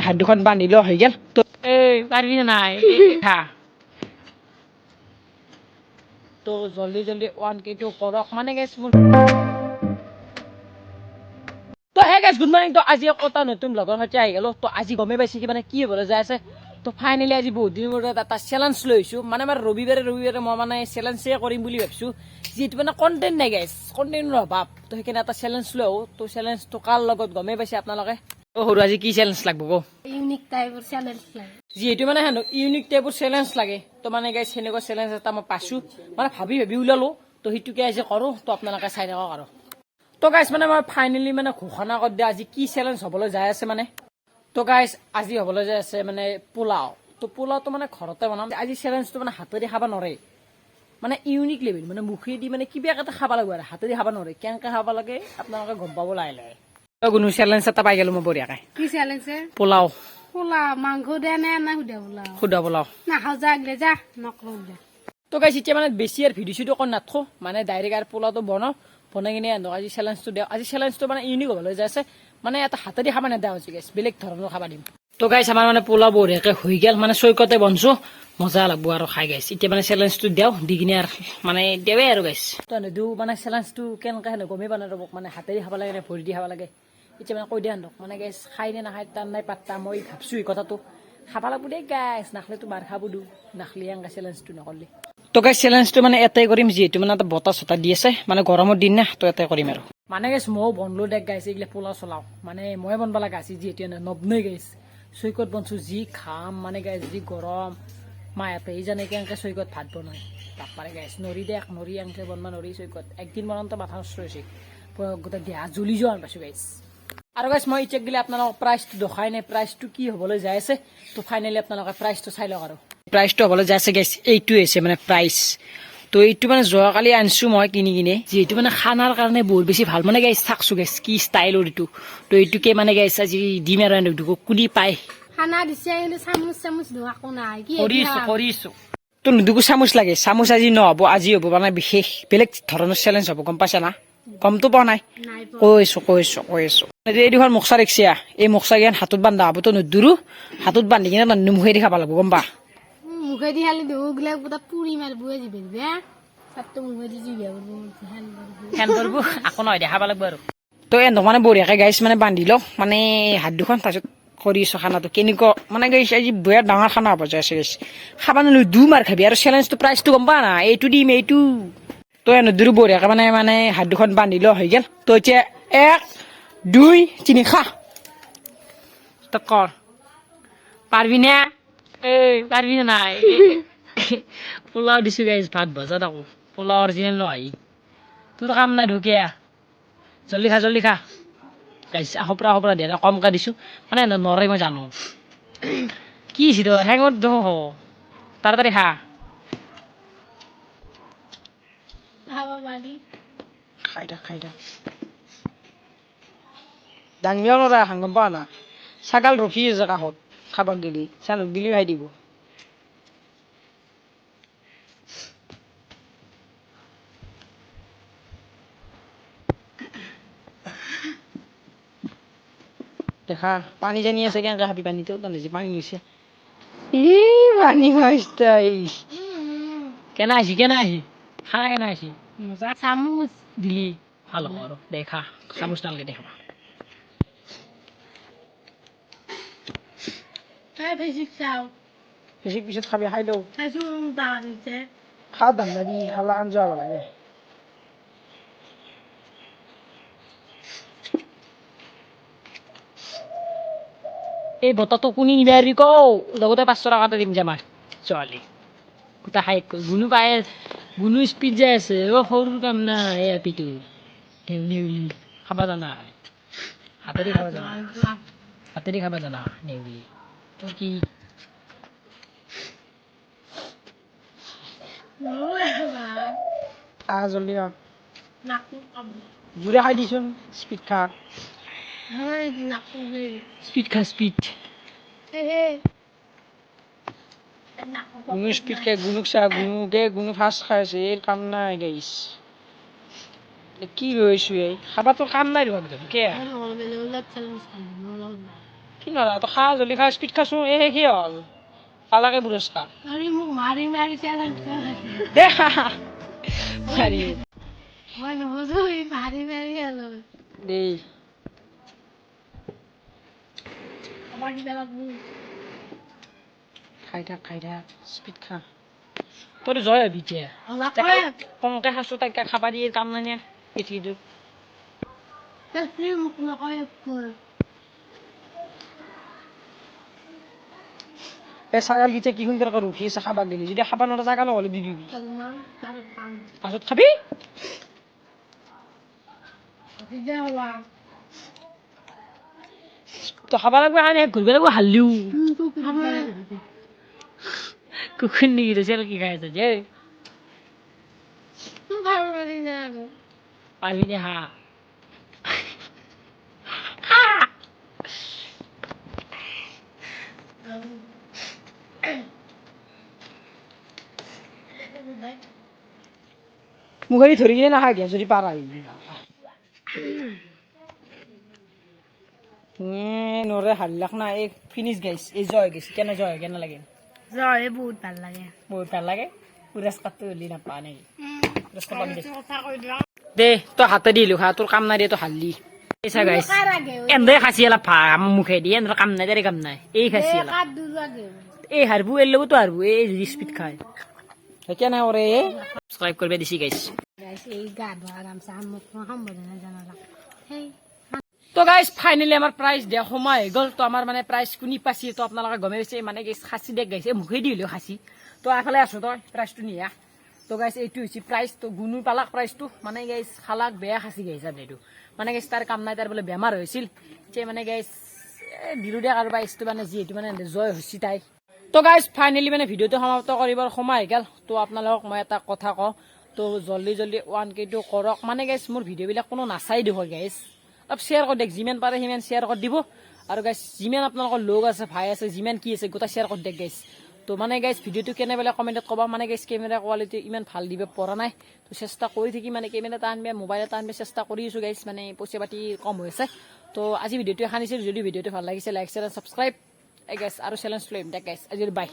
হাত দুখন বান্ধি লোৱা হৈ গ'ল এই পাৰিবি নাই খা তো জলদি 1K টো কৰক মানে গাইছ মোৰ তো হে গাইছ গুড মৰ্নিং তো আজি এটা নতুন ব্লগৰ সৈতে আহি গ'লো তো আজি গমেই পাইছে কি মানে কি হ'বলৈ যাই আছে তো ফাইনেলি আজি বহুত দিনৰ মূৰত এটা চেলেঞ্জ লৈ আহিছোঁ মানে আমাৰ ৰবিবাৰে মই মানে চেলেঞ্জে কৰিম বুলি ভাবিছোঁ যিটো মানে কণ্টেণ্ট নাই গাইছ কণ্টেণ্টৰ অভাৱ তো সেইকাৰণে এটা চেলেঞ্জ লৈ আহোঁ তো চেলেঞ্জটো কাৰ লগত গমেই পাইছে আপোনালোকে তো সৰু আজি কি চেলেঞ্জ লাগব কো ইউনিক টাইপৰ চেলেঞ্জ লাগে যিহেতু মানে ইউনিক টাইপৰ চেলেঞ্জ লাগে তো মানে গাইছ সেনেকুৱা চেলেঞ্জ এটা মই পাইছোঁ মানে ভাবি ওলালোঁ তো সেইটোকে আজি কৰোঁ তো আপোনালোকে চাই থাকক আৰু তো গাইছ মানে মই ফাইনেলি মানে ঘোষণা কৰি দিয়া আজি কি চেলেঞ্জ হ'বলৈ যাই আছে মানে তো গাইছ আজি হ'বলৈ যাই আছে মানে পোলাও তো পোলাওটো মানে ঘৰতে বনাম আজি চেলেঞ্জটো মানে হাতেদি খাব নোৱাৰে মানে ইউনিক লেভেল মানে মুখেদি মানে কিবা এটা খাব লাগিব আৰু হাতেদি খাব নোৱাৰে কেনেকৈ খাব লাগে আপোনালোকে গম পাব লাহে কোনো চেলেঞ্জ এটা পাই গ'লো মই বঢ়িয়াকৈ কি চেলেঞ্জ পোলাও পোলাও মাংস দিয়া নে না সুধা পোলাও নাখাওঁ যা আগলে যা নকৰোঁ যা তো গাইছ এতিয়া মানে বেছি আৰু ভিডিঅ' চিডিঅ' কৰি নাথাকোঁ মানে ডাইৰেক্ট আৰু পোলাওটো বনাই কিনে আজি চেলেঞ্জটো দিওঁ আজি চেলেঞ্জটো মানে ইউনিক হ'বলৈ যাই আছে মানে এটা হাতেদি খাব নেদাওঁ হৈছে গাইছ বেলেগ ধৰণৰ খাব দিম তো গাইছ আমাৰ মানে পোলাও বঢ়িয়াকৈ হৈ গ'ল মানে চৌকতে বনছোঁ মজা লাগব আৰু খাই গাইছ এতিয়া মানে চেলেঞ্জটো দিওঁ দি কিনে আৰু মানে দেৱে আৰু গাইছ তো নিদিওঁ মানে চেলেঞ্জটো কেনেকৈ হেনো গমেই পোৱা নাই ৰ'বক মানে হাতেদি খাব লাগে নে ভৰি দি খাব লাগে এতিয়া মানে কৈ দিয়া হেনক মানে গাইছ খাই নে নাখায় তাৰ নাই পাত্তা মই ভাবছোঁ এই কথাটো খাব লাগব দেই গাইছ নাখালেতো মাৰ খাব দিওঁ নাখালে এনেকৈ চেলেঞ্জটো নকৰিলে তো গাইছ চেলেঞ্জটো মানে এটাই কৰিম যিহেতু মানে এটা বতাহ চতাহ দি আছে মানে গৰমৰ দিন না তো এটাই কৰিম আৰু মানে গাইছ ময়ো বনলো দেখ গাইছ এইগিলা পোলাও চলাও মানে ময়ে বনব লগা আছে যিহেতু নবনৈ গাইছ চৌকত বনছোঁ যি খাম মানে গাইছ যি গৰম মাহঁতে জানে কেনেকৈ চৌকত ভাত বনায় তাক পাৰে গাইছ নৰি দেখ নৰি এনেকৈ বনবা নৰি চৌকত একদিন বনাওঁতে মাথা নষ্ট হৈছে গোটেই দেহা জ্বলি যোৱা পাইছোঁ গাইছ আৰু গাইছ মই এতিয়া গ'লে আপোনালোকক প্ৰাইচটো দেখাই নাই প্ৰাইচটো কি হ'বলৈ যাই আছে তো ফাইনেলি আপোনালোকে প্ৰাইচটো চাই লওক আৰু প্ৰাইচটো হ'বলৈ যাই আছে গাইছ এইটোৱে হৈছে মানে প্ৰাইচ তো এইটো মানে যোৱাকালি আনিছোঁ মই কিনি কিনে যিহেতু মানে খানাৰ কাৰণে বহুত বেছি ভাল মানে গাইছ থাকছোঁ গাইছ কি ষ্টাইলৰ এইটো তো এইটোকে মানে গাইছ আজি দিম আৰু এনেকৈ কুলি পায় খানা দিছে কিন্তু চামুচ একো নাই কি কৰিছোঁ তো নুদুকো চামুচ লাগে চামুচ আজি নহ'ব আজি হ'ব মানে বিশেষ বেলেগ ধৰণৰ চেলেঞ্জ হ'ব গম পাইছা না গমটো পোৱা নাই কৈছোঁ এই দুখন মুখচা দেখিছে এই মুখচা কেইখন হাতত বান্ধা হ'বতো নুদুৰো হাতত বান্ধি কিনে মুখেদি খাব লাগিব গম পা মুখেদি খালি দুগিলাক পুৰা পুৰি মাৰিবই যিবি তাততো মুখেদি যিবি হেন কৰিব আকৌ নহয় দেখাব লাগিব আৰু তো এনে মানে বঢ়িয়াকৈ গাইছ মানে বান্ধি লওঁ মানে হাত দুখন তাৰপিছত কৰিছোঁ খানাটো কেনেকুৱা মানে গাইছ আজি বিৰাট ডাঙৰ খানা হ'ব যাই আছে গাইছ খাব নিলোঁ মাৰ খাবি আৰু চেলেঞ্জটো প্ৰাইচটো গম পা না এইটো দিম এইটো তো এনে দূৰ বঢ়িয়াকৈ মানে হাত দুখন বান্ধি লোৱা হৈ গ'ল তো এতিয়া 1 2 3 খা তো কৰ পাৰবি নে এই পাৰবি নাই পোলাও দিছোঁ গাইছ ভাত ভজা থাকোঁ পোলাও অৰিজিনেল নহয় তোৰ কাম নাই ঢুকিয়া জল্দি খা গাইছ সপৰা দিয়া কমকৈ দিছোঁ মানে নৰে মই জানো কি হৈছে তো হেঙত দেখোঁ তাড়াতাড়ি খা খাই থাক দাঙিও নৰা এখন গম পোৱা না ছাগাল ৰখি আছে কাষত খাব গেলি চালক গেলি খাই দিব দেখা পানী জানি আছে কেনেকৈ খাবি পানীটো তহঁতে পানী নিছে পানী খাই কেনে আহিছি খানা কেনে আহিছি চামুচ দিলি ভাল হ'ব আৰু দেখা চামুচ নালগে দেখা পিছত খাবি খাই লওঁ খা ধান্দা দি খালা আঞ্জা হ'ব লাগে এই বতাহটো কোনি নিবা পাৰিবি কওঁ লগতে 500 টকা এটা দিম যে আমাৰ ছোৱালী গোটা খাই গুণু পাই গুণু স্পীড যাই আছে সৰু কাম নাই এই আপিটো খাব জানা হাতেদি খাব জানা নেউলি তোৰ কি জল্দি জোৰে খাই দিচোন স্পীড খা গুণু স্পীড খাই গুণুক চা গুণু ফাৰ্ষ্ট খাই আছে এই কাম নাই গাইছ কি লৈছোঁ এই খাবাতো কাম নাই দেখোন কিয় কি নৰা তো খা জলদি খা স্পীড খাচোন এই কি হ'ল পালাকে পুৰস্কাৰ আৰে মোক মাৰি মাৰি চ্যালেঞ্জ দে মাৰি মই নুবুজো এই মাৰি মাৰি হলো দেই আমাৰ দিবা লাগবো খাই থাক স্পীড খা তোৰ জয় হবি এতিয়া হলা কয় কমকে খাইছো তাইক খাবা দিয়ে কাম নাই নে পৃথিৱীটো তাতে মোক নকয় মোৰ এই ছাগাল গিটা কি সুন্দৰ কৰি ৰখি আছে খাবা দিলি যদি খাবা নৰা জাগা নহ'লে দিবি তোমার তার পান পাছত খাবি দিদা হলা তো খাবা লাগবে আনে ঘুরবে লাগবে হাল্লিও আমার কুকুর নিয়ে গেছে আর কি খাইছে যে ভালো মারি যাবে পারবি না হা মুখেরি ধরি কিনে না খা গিয়া যদি পারা নরে হাল্লাক না এই ফিনিশ গাইস এই জয় গেছে কেন লাগে জয় বহুত ভাল লাগে বহুত ভাল লাগে পুরস্কার তো হলি না পা নাকি পুরস্কার পাবি দে কথা কই দিও দে তো হাতে দিলু খা তোর কাম নাই দিয়ে তো হাল্লি এসা গাইস কার আগে এন্দে খাসি এলা ফা মুখে দিয়ে এন্দে কাম নাই কাম নাই এই খাসি এলা কার দূর আগে এই হারবু এর লগো তো হারবু এই স্পিড খায় কেন ওরে সাবস্ক্রাইব করবে দিছি গাইস গাইস এই গা ধোয়া গামছা মোক সম্বোধনা জানালা হেই তো গাইস ফাইনালি আমার প্রাইস দেয়া সময় হয়ে গল তো আমার মানে প্রাইস কোনি পাইছি তো আপনারা গমে পাইছে মানে গাইস খাসি দেখ গাইছে মুখে দিলেও খাসি তো এফালে আছো তই প্রাইসটো নিয়া তো গাইস এইটো হৈছে প্রাইস তো গুনু পালাক প্রাইসটো মানে গাইস খালাক বেয়া খাসি গাইছে এইটো মানে গাইস তার কাম নাই তার বলে বেমার হয়েছিল যে মানে গাইস দিলু দিয়া কারবা ইস্তো মানে যিহেতু মানে জয় হৈছে তাই তো গাইস ফাইনালি মানে ভিডিওটো সমাপ্ত কৰিবৰ সময় হৈ গেল তো আপোনালোকক মই এটা কথা কওঁ তো জলদি 1K টো কৰক মানে গাইস মোৰ ভিডিঅ'বিলাক কোনো নাচাই দিব গাইস অলপ শ্বেয়াৰ কৰি দিয়ক যিমান পাৰে সিমান শ্বেয়াৰ কৰি দিব আৰু গাইস যিমান আপোনালোকৰ লগ আছে ভাই আছে যিমান কি আছে গোটা শ্বেয়াৰ কৰি দিয়ক গাইস তো মানে গাইস ভিডিঅ'টো কেনে বেলা কমেণ্টত ক'বা মানে গাইস কেমেৰা কোৱালিটি ইমান ভাল দিব পৰা নাই তো চেষ্টা কৰি থাকি মানে কেমেৰা এটা আনবে মোবাইল এটা আনবে চেষ্টা কৰি আছো গাইস মানে পইচা পাতি কম হৈ আছে তো আজি ভিডিঅ'টো খানিছিল যদি ভিডিঅ'টো ভাল লাগিছে লাইক শ্বেয়াৰ ছাবস্ক্ৰাইব গাইস আৰু চেলেঞ্জ লৈ গাইস আজি বাই